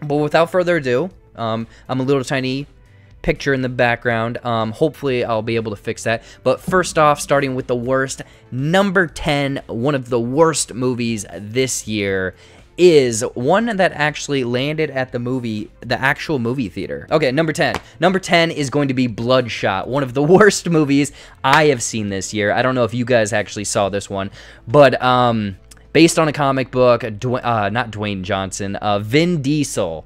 But without further ado, I'm a little tiny picture in the background. Hopefully I'll be able to fix that. But first off, starting with the worst, number 10, one of the worst movies this year, is one that actually landed at the actual movie theater. Okay, number 10. Number 10 is going to be Bloodshot, one of the worst movies I have seen this year. I don't know if you guys actually saw this one, but based on a comic book, not Dwayne Johnson, Vin Diesel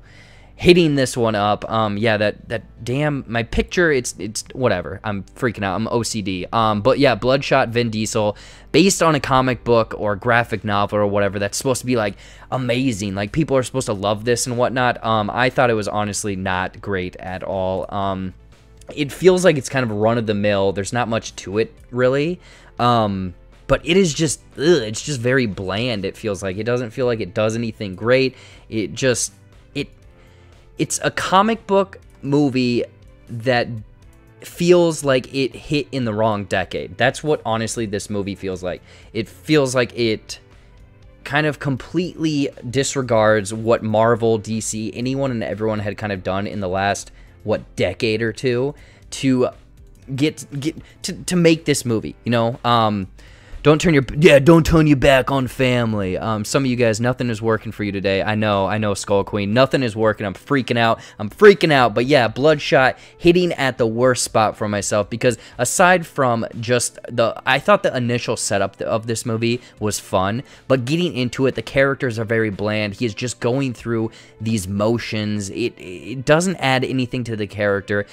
hitting this one up. Yeah, that damn, my picture, it's whatever. I'm freaking out. I'm OCD. But yeah, Bloodshot Vin Diesel, based on a comic book or graphic novel or whatever, that's supposed to be like amazing. Like people are supposed to love this and whatnot. I thought it was honestly not great at all. It feels like it's kind of run of the mill. There's not much to it really. But it is just, it's just very bland. It feels like it doesn't feel like it does anything great. It's a comic book movie that feels like it hit in the wrong decade. That's what, honestly, this movie feels like. It feels like it kind of completely disregards what Marvel, DC, anyone and everyone had kind of done in the last, what, decade or two to to make this movie, you know? Don't turn your back on family. Some of you guys, nothing is working for you today. I know, Skull Queen. Nothing is working. I'm freaking out. But yeah, Bloodshot hitting at the worst spot for myself, because aside from just I thought the initial setup of this movie was fun, but getting into it, the characters are very bland. He is just going through these motions. It doesn't add anything to the character.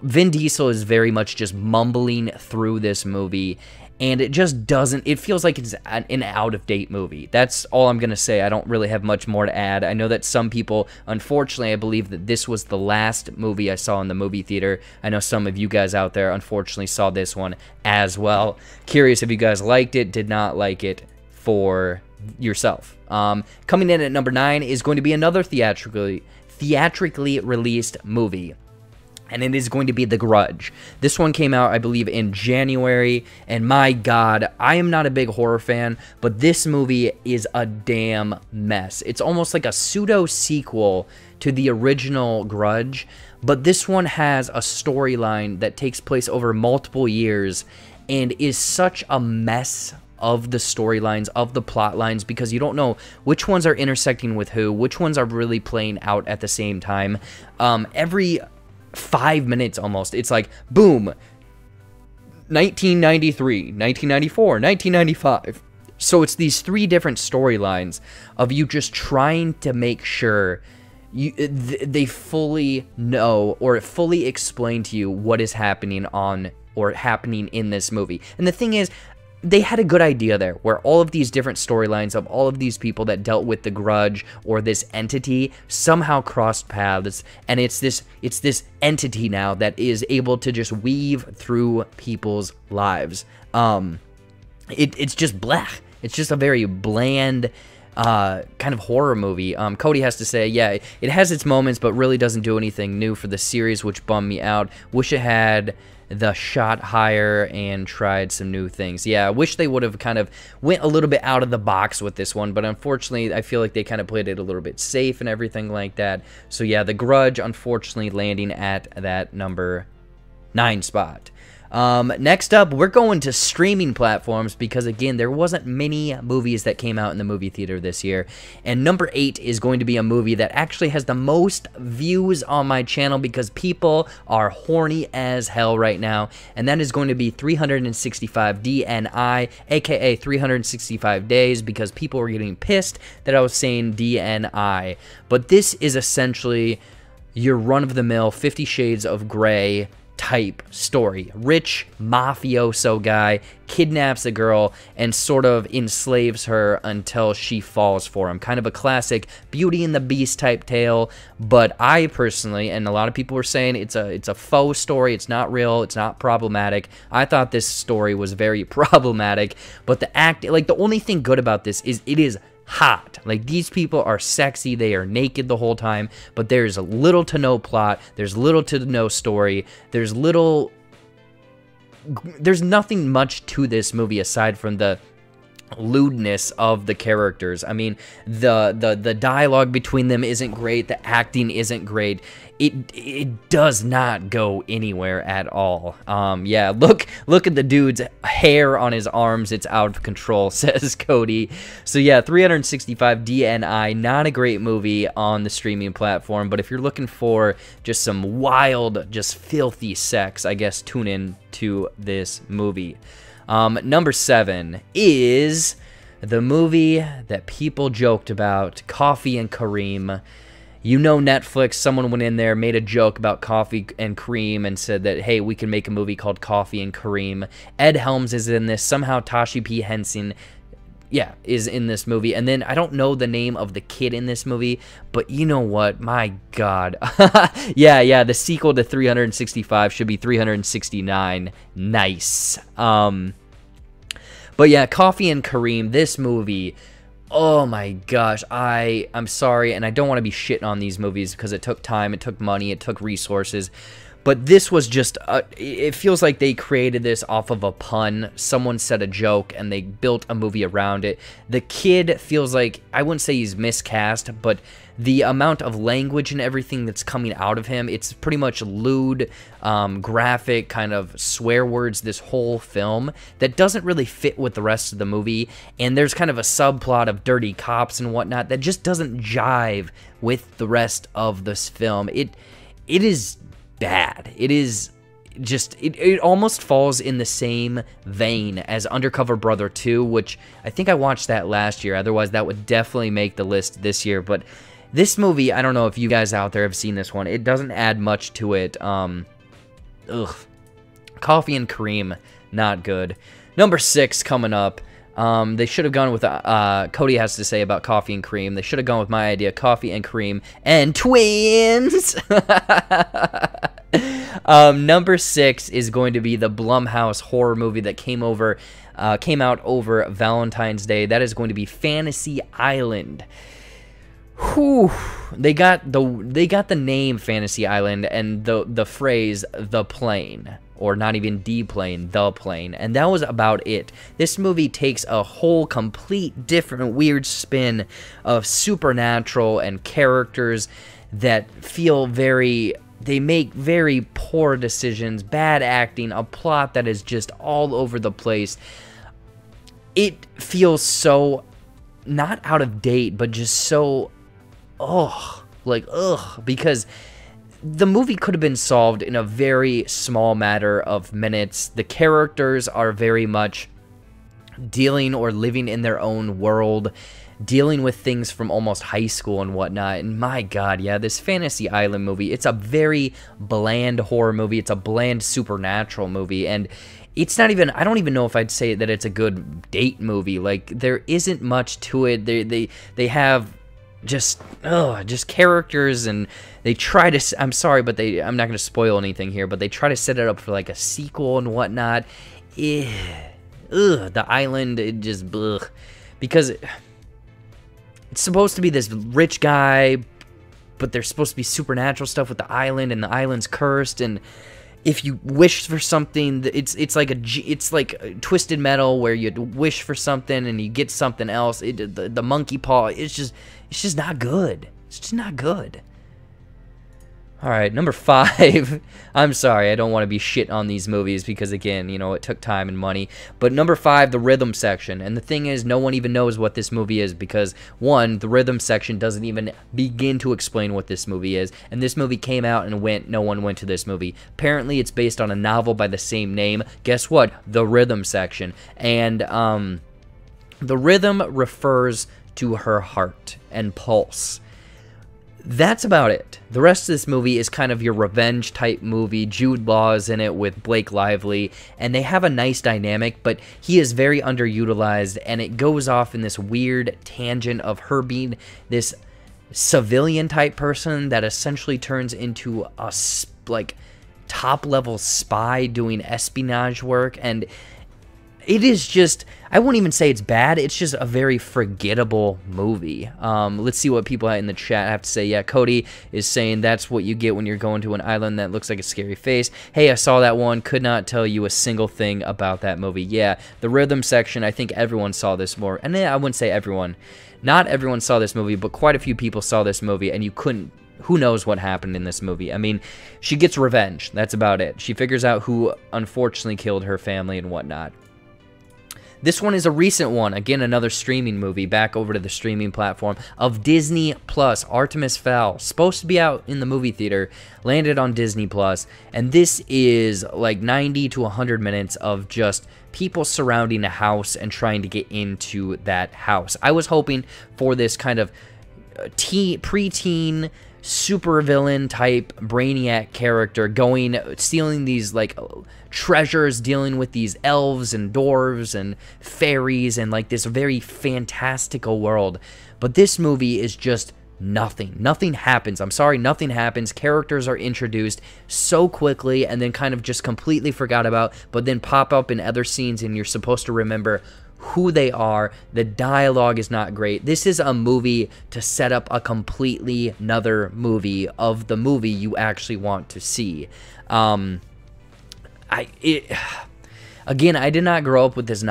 Vin Diesel is very much just mumbling through this movie, and it just doesn't, it feels like it's an out-of-date movie. That's all I'm going to say. I don't really have much more to add. I know that some people, unfortunately, I believe that this was the last movie I saw in the movie theater. I know some of you guys out there, unfortunately, saw this one as well. Curious if you guys liked it, did not like it for yourself. Coming in at number 9 is going to be another theatrically released movie, and it is going to be The Grudge. This one came out, I believe, in January, and my God, I am not a big horror fan, but this movie is a damn mess. It's almost like a pseudo-sequel to the original Grudge, but this one has a storyline that takes place over multiple years and is such a mess of the storylines, of the plot lines, because you don't know which ones are intersecting with who, which ones are really playing out at the same time. Every 5 minutes almost, it's like, boom, 1993, 1994, 1995. So it's these 3 different storylines of you just trying to make sure they fully know or fully explain to you what is happening happening in this movie. And the thing is, they had a good idea there, where all of these different storylines of all of these people that dealt with the Grudge or this entity somehow crossed paths, and it's this entity now that is able to just weave through people's lives. It's just blah. It's just a very bland kind of horror movie. Cody has to say, yeah, it has its moments, but really doesn't do anything new for the series, which bummed me out. Wish it had the shot higher and tried some new things. Yeah, I wish they would have kind of went a little bit out of the box with this one, but unfortunately, I feel like they kind of played it a little bit safe and everything like that. So yeah, The Grudge, unfortunately, landing at that number 9 spot. Next up, we're going to streaming platforms, because again, there wasn't many movies that came out in the movie theater this year, and number 8 is going to be a movie that actually has the most views on my channel, because people are horny as hell right now, and that is going to be 365 DNI, aka 365 days, because people were getting pissed that I was saying DNI. But this is essentially your run-of-the-mill 50 Shades of Grey type story. Rich mafioso guy kidnaps a girl and sort of enslaves her until she falls for him. Kind of a classic Beauty and the Beast type tale, but I personally, and a lot of people were saying it's a faux story, it's not real, it's not problematic. I thought this story was very problematic, but the only thing good about this is it is hot. Like, these people are sexy, they are naked the whole time, but there's little to no plot, there's little to no story, there's nothing much to this movie aside from the lewdness of the characters. I mean, the dialogue between them isn't great. The acting isn't great. It does not go anywhere at all. Yeah, look at the dude's hair on his arms. It's out of control, says Cody. So yeah, 365 DNI, not a great movie on the streaming platform, but if you're looking for just some wild, just filthy sex, I guess tune in to this movie. Number 7 is the movie that people joked about, Coffee and Kareem. You know, Netflix, someone went in there, made a joke about Coffee and Kareem and said that, hey, we can make a movie called Coffee and Kareem. Ed Helms is in this. Somehow Tashi P. Henson, yeah, is in this movie. And then I don't know the name of the kid in this movie, but you know what? My God. Yeah, the sequel to 365 should be 369. Nice. But yeah, Coffee and Kareem, this movie, oh my gosh, I'm sorry, and I don't want to be shitting on these movies because it took time, it took money, it took resources, but this was just, it feels like they created this off of a pun. Someone said a joke, and they built a movie around it. The kid feels like, I wouldn't say he's miscast, but the amount of language and everything that's coming out of him, it's pretty much lewd, graphic, kind of swear words this whole film that doesn't really fit with the rest of the movie, and there's kind of a subplot of dirty cops and whatnot that just doesn't jive with the rest of this film. It is bad. It is just, it almost falls in the same vein as Undercover Brother 2, which I think I watched that last year. Otherwise, that would definitely make the list this year. But this movie, I don't know if you guys out there have seen this one. It doesn't add much to it. Coffee and Kareem, not good. Number 6 coming up. They should have gone with, Cody has to say about Coffee and Kareem. They should have gone with my idea, Coffee and Kareem and twins. Number 6 is going to be the Blumhouse horror movie that came out over Valentine's Day. That is going to be Fantasy Island. Whew. They got the name Fantasy Island and the phrase the plane, or not even the plane, the plane, and that was about it. This movie takes a whole complete different weird spin of supernatural and characters that feel they make very poor decisions, bad acting, a plot that is just all over the place. It feels so not out of date, but just so because the movie could have been solved in a very small matter of minutes. The characters are very much dealing or living in their own world, dealing with things from almost high school and whatnot. And my God, yeah, this Fantasy Island movie, it's a very bland horror movie. It's a bland supernatural movie. And it's not even, I don't even know if I'd say that it's a good date movie. Like, there isn't much to it. They have just characters, and they try to, I'm sorry, but I'm not going to spoil anything here, but they try to set it up for like a sequel and whatnot. The island, it just, because it's supposed to be this rich guy, but there's supposed to be supernatural stuff with the island, and the island's cursed, and if you wish for something, it's like Twisted Metal, where you wish for something and you get something else. The monkey paw, it's just not good. It's just not good. All right, number 5. I'm sorry, I don't want to be shit on these movies because, again, you know, it took time and money. But number 5, the rhythm section. And the thing is, no one even knows what this movie is because, one, the rhythm section doesn't even begin to explain what this movie is. And this movie came out and no one went to this movie. Apparently, it's based on a novel by the same name. Guess what? The rhythm section. And the rhythm refers to her heart and pulse. That's about it. The rest of this movie is kind of your revenge type movie. Jude Law is in it with Blake Lively, and they have a nice dynamic, but he is very underutilized, and it goes off in this weird tangent of her being this civilian type person that essentially turns into a top level spy doing espionage work, and it is just, I wouldn't even say it's bad. It's just a very forgettable movie. Let's see what people in the chat have to say. Yeah, Cody is saying that's what you get when you're going to an island that looks like a scary face. Hey, I saw that one. Could not tell you a single thing about that movie. Yeah, the rhythm section, I think everyone saw this more. And I wouldn't say everyone. Not everyone saw this movie, but quite a few people saw this movie, and you couldn't. Who knows what happened in this movie? I mean, she gets revenge. That's about it. She figures out who unfortunately killed her family and whatnot. This one is a recent one. Again, another streaming movie. Back over to the streaming platform of Disney Plus. Artemis Fowl. Supposed to be out in the movie theater. Landed on Disney Plus. And this is like 90 to 100 minutes of just people surrounding a house and trying to get into that house. I was hoping for this kind of preteen super villain type brainiac character stealing these like treasures, dealing with these elves and dwarves and fairies and like this very fantastical world. But this movie is just nothing happens. I'm sorry, nothing happens. Characters are introduced so quickly and then kind of just completely forgot about, but then pop up in other scenes and you're supposed to remember who they are. The dialogue is not great. This is a movie to set up a completely another movie of the movie you actually want to see. Again, I did not grow up with these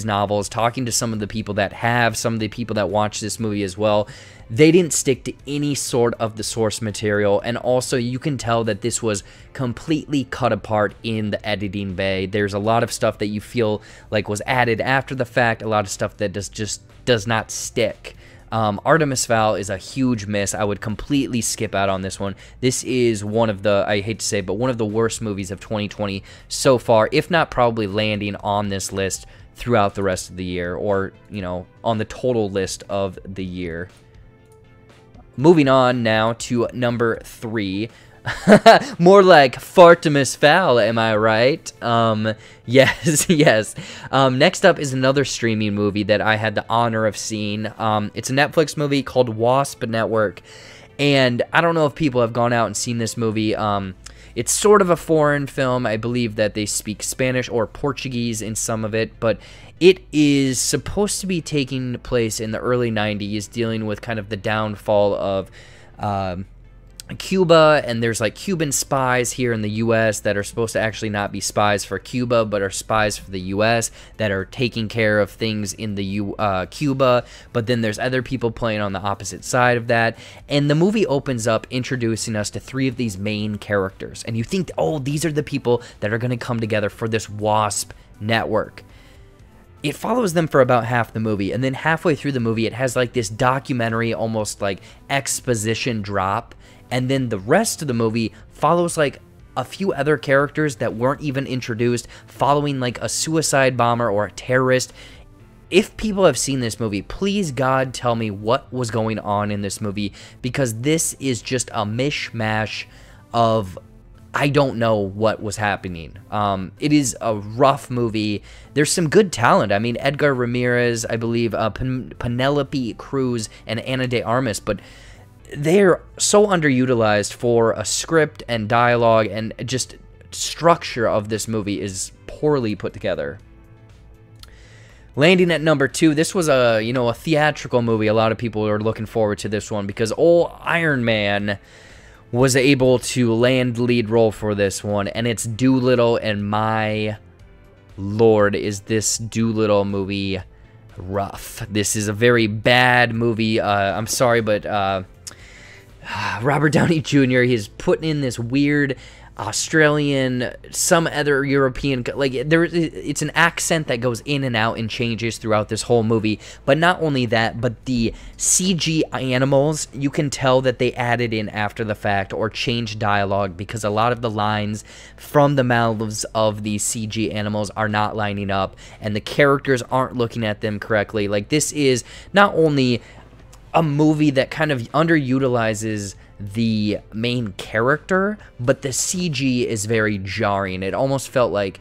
novels. Talking to some of the people that have, some of the people that watch this movie as well, they didn't stick to any sort of the source material, and also you can tell that this was completely cut apart in the editing bay. There's a lot of stuff that you feel like was added after the fact, a lot of stuff that just does not stick. Artemis Fowl is a huge miss. I would completely skip out on this one. This is one of the, I hate to say, but one of the worst movies of 2020 so far, if not probably landing on this list throughout the rest of the year, or, you know, on the total list of the year. Moving on now to number 3. More like Fartimus Fowl, am I right? Yes, yes. Next up is another streaming movie that I had the honor of seeing. It's a Netflix movie called Wasp Network, and I don't know if people have gone out and seen this movie. It's sort of a foreign film. I believe that they speak Spanish or Portuguese in some of it, but it is supposed to be taking place in the early 90s, dealing with kind of the downfall of Cuba, and there's like Cuban spies here in the US that are supposed to actually not be spies for Cuba, but are spies for the US that are taking care of things in the Cuba, but then there's other people playing on the opposite side of that. And the movie opens up introducing us to 3 of these main characters, and you think, oh, these are the people that are going to come together for this WASP network. It follows them for about half the movie, and then halfway through the movie it has like this documentary, almost like exposition drop. And then the rest of the movie follows like a few other characters that weren't even introduced, following like a suicide bomber or a terrorist. If people have seen this movie, please God tell me what was going on in this movie, because this is just a mishmash of, I don't know what was happening. It is a rough movie. There's some good talent. I mean, Edgar Ramirez, I believe, Penelope Cruz, and Ana de Armas, but they're so underutilized for a script and dialogue, and just structure of this movie is poorly put together. Landing at number 2, this was a theatrical movie. A lot of people are looking forward to this one because old Iron Man was able to land the lead role for this one, and it's Doolittle, and my lord, is this Doolittle movie rough. This is a very bad movie. I'm sorry, but Robert Downey Jr., he's putting in this weird Australian, some other European, like it's an accent that goes in and out and changes throughout this whole movie. But not only that, but the CG animals, you can tell that they added in after the fact or changed dialogue, because a lot of the lines from the mouths of these CG animals are not lining up, and the characters aren't looking at them correctly. Like, this is not only a movie that kind of underutilizes the main character, but the CG is very jarring. It almost felt like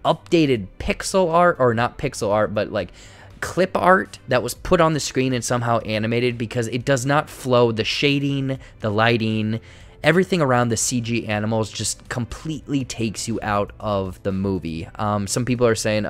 updated pixel art, or not pixel art, but like clip art that was put on the screen and somehow animated, because it does not flow. The shading, the lighting, everything around the CG animals just completely takes you out of the movie. Some people are saying,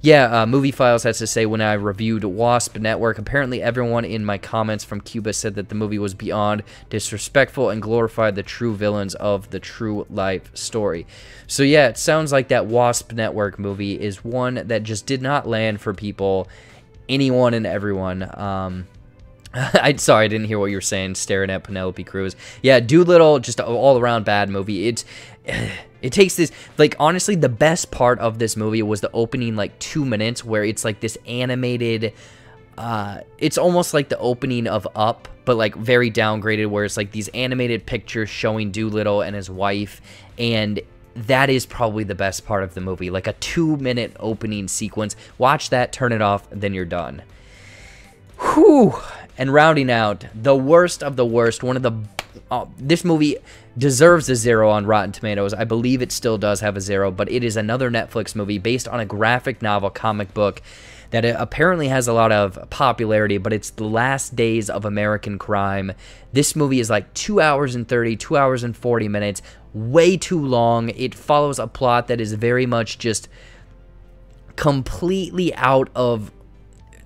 Movie Files has to say, when I reviewed Wasp Network, apparently everyone in my comments from Cuba said that the movie was beyond disrespectful and glorified the true villains of the true life story. So yeah, it sounds like that Wasp Network movie is one that just did not land for people, anyone and everyone. Sorry, I didn't hear what you were saying, staring at Penelope Cruz. Yeah, Doolittle, just an all-around bad movie. It takes this, like, honestly, the best part of this movie was the opening, like, 2 minutes, where it's, like, this animated, it's almost like the opening of Up, but, like, very downgraded, where it's, like, these animated pictures showing Doolittle and his wife, and that is probably the best part of the movie, like a 2-minute opening sequence. Watch that, turn it off, and then you're done. Whew. And rounding out, the worst of the worst, one of the... this movie deserves a 0 on Rotten Tomatoes. I believe it still does have a 0, but it is another Netflix movie based on a graphic novel comic book that apparently has a lot of popularity, but it's The Last Days of American Crime. This movie is like 2 hours and 30, 2 hours and 40 minutes, way too long. It follows a plot that is very much just completely out of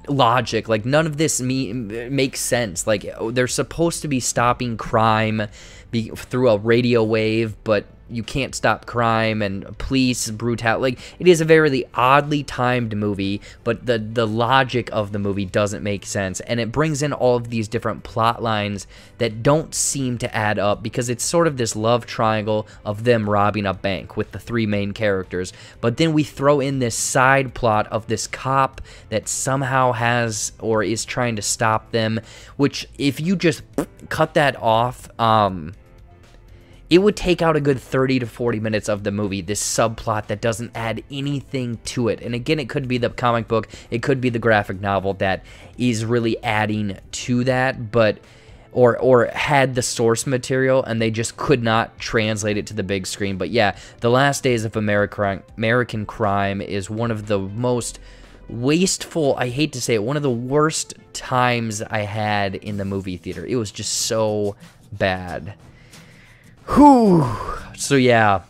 logic. Like, none of this makes sense. Like, they're supposed to be stopping crime through a radio wave, but you can't stop crime and police brutality. Like, it is a very oddly timed movie, but the logic of the movie doesn't make sense, and it brings in all of these different plot lines that don't seem to add up, because it's sort of this love triangle of them robbing a bank with the 3 main characters, but then we throw in this side plot of this cop that somehow has or is trying to stop them, which, if you just cut that off, it would take out a good 30 to 40 minutes of the movie, this subplot that doesn't add anything to it. And again, it could be the comic book, it could be the graphic novel that is really adding to that, but or had the source material and they just could not translate it to the big screen. But yeah, The Last Days of American Crime is one of the most wasteful, I hate to say it, one of the worst times I had in the movie theater. It was just so bad. Whew. So yeah,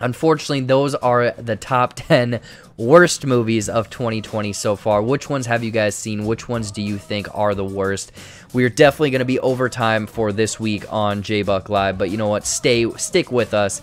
unfortunately, those are the top 10 worst movies of 2020 so far. Which ones have you guys seen? Which ones do you think are the worst? We're definitely going to be overtime for this week on JBuck Live, but you know what? Stick with us.